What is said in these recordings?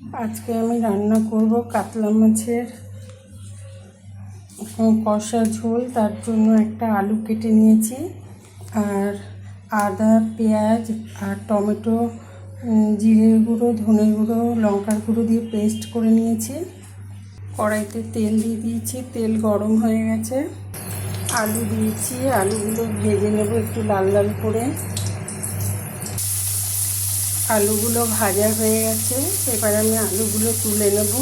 আজকে আমি রান্না করব কাতলা মাছের কষা ঝোল। তার জন্য একটা আলু কেটে নিয়েছি, আর আদা, পেঁয়াজ আর টমেটো, জিরে গুঁড়ো, ধনে গুঁড়ো, লঙ্কার গুঁড়ো দিয়ে পেস্ট করে নিয়েছি। কড়াইতে তেল দিয়ে দিয়েছি, তেল গরম হয়ে গেছে। আলু দিয়েছি, আলুগুলো ভেজে নেব একটু লাল লাল করে। আলুগুলো ভাজা হয়ে গেছে, এবার আমি আলুগুলো তুলে নেব।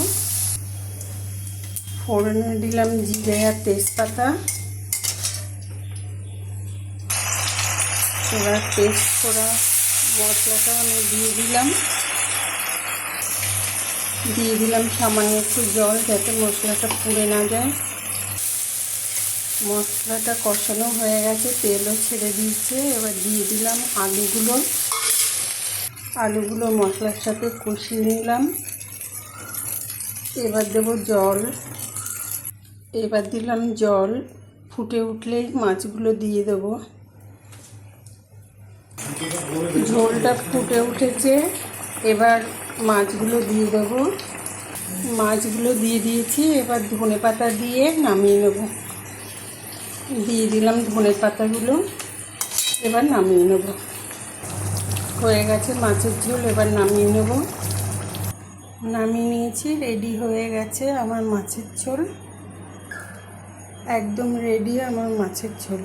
ফোড়নে দিলাম জিরে আর তেজপাতা। এবার পেস্ট করা মশলাটা আমি দিয়ে দিলাম সামান্য একটু জল, যাতে মশলাটা পুড়ে না যায়। মশলাটা কষানো হয়ে গেছে, তেলও ছেড়ে দিয়েছে। এবার দিয়ে দিলাম আলুগুলো মশলার সাথে কষিয়ে নিলাম। এবার দেবো জল। এবার দিলাম জল, ফুটে উঠলেই মাছগুলো দিয়ে দেবো। ঝোলটা ফুটে উঠেছে, এবার মাছগুলো দিয়ে দেবো। মাছগুলো দিয়ে দিয়েছি, এবার ধনেপাতা দিয়ে নামিয়ে নেব। দিয়ে দিলাম ধনেপাতাগুলো, এবার নামিয়ে নেব। হয়ে গেছে মাছের ঝোল, এবার নামিয়ে নেব। নামিয়ে নিয়েছি, রেডি হয়ে গেছে আমার মাছের ঝোল। একদম রেডি আমার মাছের ঝোল।